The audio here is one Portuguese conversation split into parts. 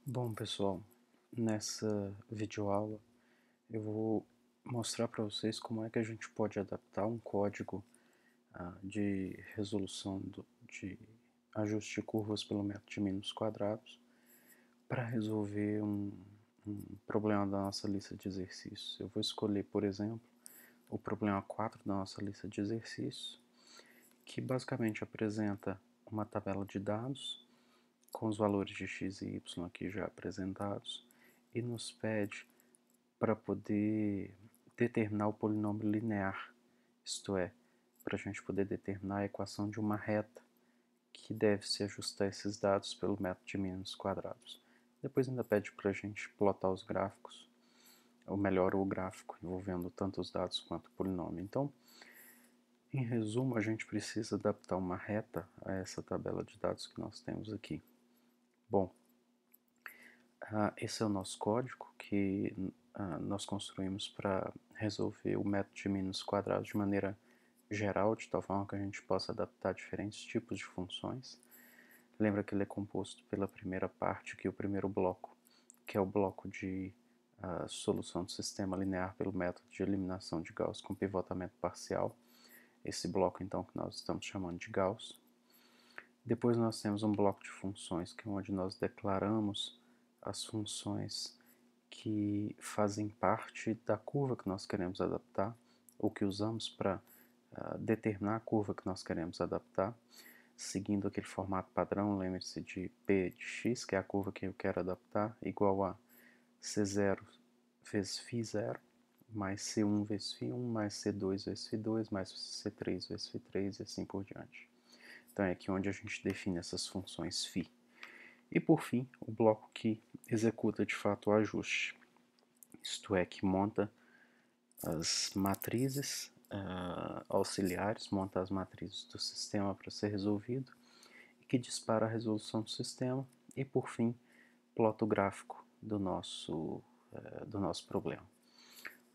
Bom, pessoal, nessa videoaula eu vou mostrar para vocês como é que a gente pode adaptar um código de resolução de ajuste de curvas pelo método de mínimos quadrados para resolver um problema da nossa lista de exercícios. Eu vou escolher, por exemplo, o problema 4 da nossa lista de exercícios, que basicamente apresenta uma tabela de dados com os valores de x e y aqui já apresentados e nos pede para poder determinar o polinômio linear, isto é, para a gente poder determinar a equação de uma reta que deve se ajustar esses dados pelo método de mínimos quadrados. Depois ainda pede para a gente plotar os gráficos, ou melhor, o gráfico envolvendo tanto os dados quanto o polinômio. Então, em resumo, a gente precisa adaptar uma reta a essa tabela de dados que nós temos aqui. Bom, esse é o nosso código que nós construímos para resolver o método de mínimos quadrados de maneira geral, de tal forma que a gente possa adaptar diferentes tipos de funções. Lembra que ele é composto pela primeira parte, que é o primeiro bloco, que é o bloco de solução do sistema linear pelo método de eliminação de Gauss com pivotamento parcial. Esse bloco, então, que nós estamos chamando de Gauss. Depois nós temos um bloco de funções, que é onde nós declaramos as funções que fazem parte da curva que nós queremos adaptar, ou que usamos para determinar a curva que nós queremos adaptar, seguindo aquele formato padrão. Lembre-se de P de x, que é a curva que eu quero adaptar, igual a C0 vezes φ0, mais C1 vezes φ1, mais C2 vezes φ2, mais C3 vezes φ3 e assim por diante. Então é aqui onde a gente define essas funções φ. E por fim, o bloco que executa de fato o ajuste, isto é, que monta as matrizes auxiliares, monta as matrizes do sistema para ser resolvido, e que dispara a resolução do sistema, e por fim, plota o gráfico do nosso problema.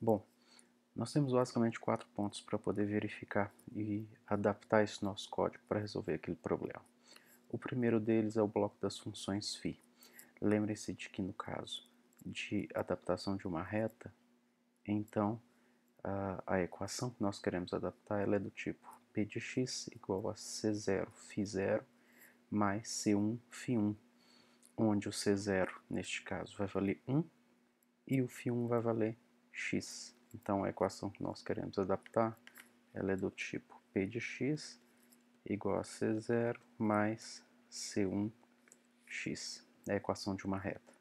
Bom, nós temos basicamente 4 pontos para poder verificar e adaptar esse nosso código para resolver aquele problema. O primeiro deles é o bloco das funções φ. Lembre-se de que no caso de adaptação de uma reta, então a equação que nós queremos adaptar ela é do tipo P de x igual a C0 φ0 mais C1 φ1, onde o C0 neste caso vai valer 1 e o φ1 vai valer x. Então a equação que nós queremos adaptar ela é do tipo P de x igual a C0 mais C1x, é a equação de uma reta.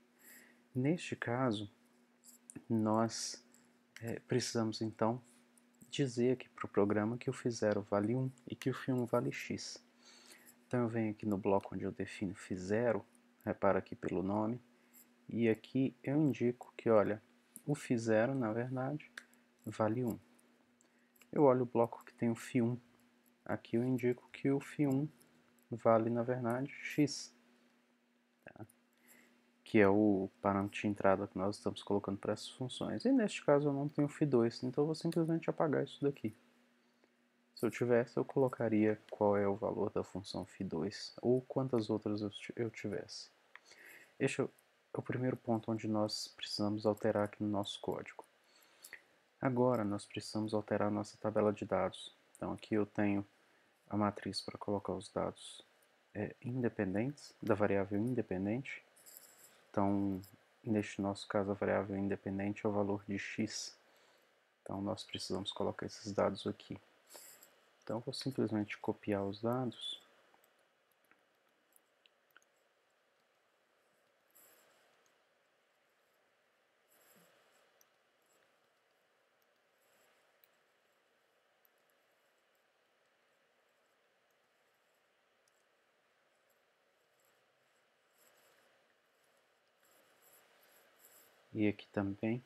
Neste caso, nós precisamos então dizer aqui para o programa que o φ0 vale 1 e que o φ1 vale x. Então eu venho aqui no bloco onde eu defino φ0, repara aqui pelo nome, e aqui eu indico que, olha, o φ0 na verdade vale 1. Eu olho o bloco que tem o φ1, aqui eu indico que o φ1 vale na verdade x, tá? Que é o parâmetro de entrada que nós estamos colocando para essas funções. E neste caso eu não tenho φ2, então eu vou simplesmente apagar isso daqui. Se eu tivesse, eu colocaria qual é o valor da função φ2, ou quantas outras eu tivesse. Este é o primeiro ponto onde nós precisamos alterar aqui no nosso código. Agora nós precisamos alterar a nossa tabela de dados. Então aqui eu tenho a matriz para colocar os dados independentes, da variável independente. Então, neste nosso caso, a variável independente é o valor de x. Então, nós precisamos colocar esses dados aqui. Então, vou simplesmente copiar os dados. E aqui também.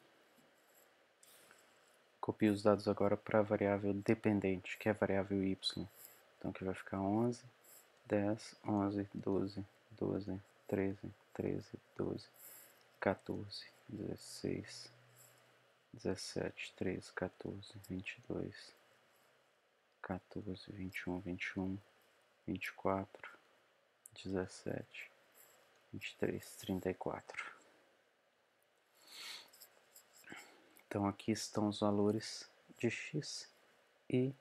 Copio os dados agora para a variável dependente, que é a variável y. Então, aqui vai ficar 11, 10, 11, 12, 12, 13, 13, 12, 14, 16, 17, 13, 14, 22, 14, 21, 21, 24, 17, 23, 34. Então aqui estão os valores de x e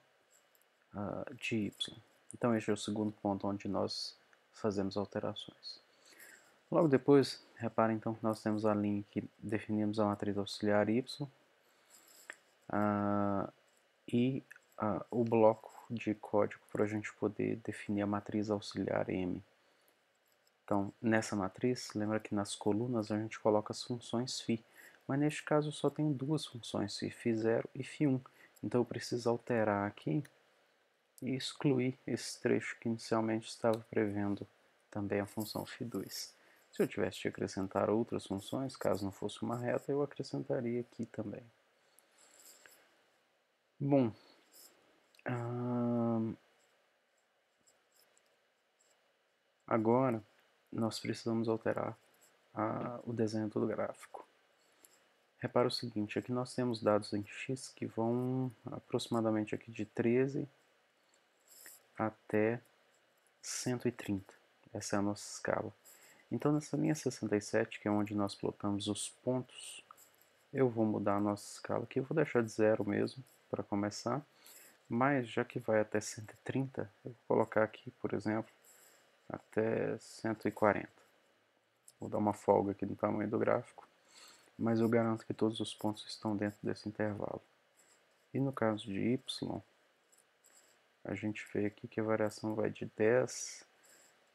de y. Então este é o segundo ponto onde nós fazemos alterações. Logo depois, reparem então que nós temos a linha que definimos a matriz auxiliar y e o bloco de código para a gente poder definir a matriz auxiliar m. Então, nessa matriz, lembra que nas colunas a gente coloca as funções φ, mas neste caso eu só tenho duas funções, φ0 e φ1. Então eu preciso alterar aqui e excluir esse trecho que inicialmente estava prevendo também a função φ2. Se eu tivesse de acrescentar outras funções, caso não fosse uma reta, eu acrescentaria aqui também. Bom, agora nós precisamos alterar o desenho do gráfico. Repara o seguinte, aqui nós temos dados em x que vão aproximadamente aqui de 13 até 130. Essa é a nossa escala. Então nessa linha 67, que é onde nós plotamos os pontos, eu vou mudar a nossa escala aqui, eu vou deixar de 0 mesmo, para começar, mas já que vai até 130, eu vou colocar aqui, por exemplo, até 140. Vou dar uma folga aqui no tamanho do gráfico, mas eu garanto que todos os pontos estão dentro desse intervalo. E no caso de y, a gente vê aqui que a variação vai de 10,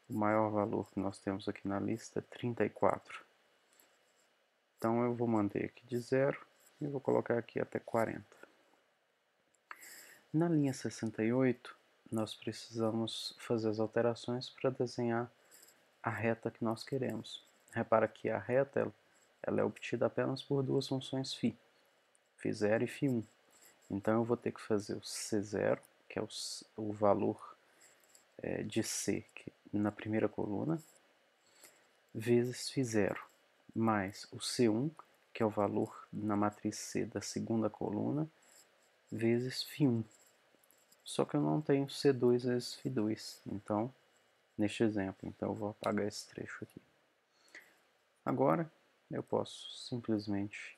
o maior valor que nós temos aqui na lista é 34. Então eu vou manter aqui de 0 e vou colocar aqui até 40. Na linha 68, nós precisamos fazer as alterações para desenhar a reta que nós queremos. Repara que a reta ela é obtida apenas por duas funções φ, φ0 e φ1. Então eu vou ter que fazer o C0, que é o valor de C na primeira coluna, vezes φ0, mais o C1, que é o valor na matriz C da segunda coluna, vezes φ1. Só que eu não tenho C2 vezes φ2, então, neste exemplo, então eu vou apagar esse trecho aqui. Agora, eu posso simplesmente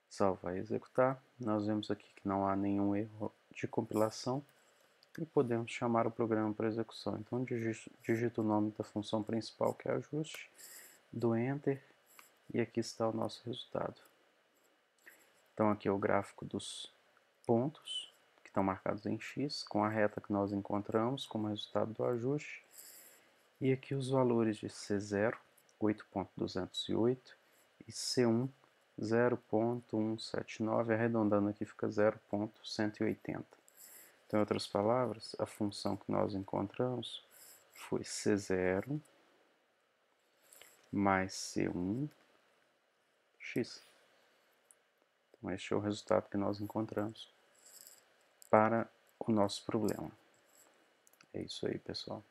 salvar e executar. Nós vemos aqui que não há nenhum erro de compilação e podemos chamar o programa para execução. Então, digito o nome da função principal, que é ajuste, do Enter, e aqui está o nosso resultado. Então, aqui é o gráfico dos pontos, que estão marcados em X, com a reta que nós encontramos como resultado do ajuste, e aqui os valores de C0, 8.208, e C1, 0.179, arredondando aqui fica 0.180. Então, em outras palavras, a função que nós encontramos foi C0 mais C1 x. Então, este é o resultado que nós encontramos para o nosso problema. É isso aí, pessoal.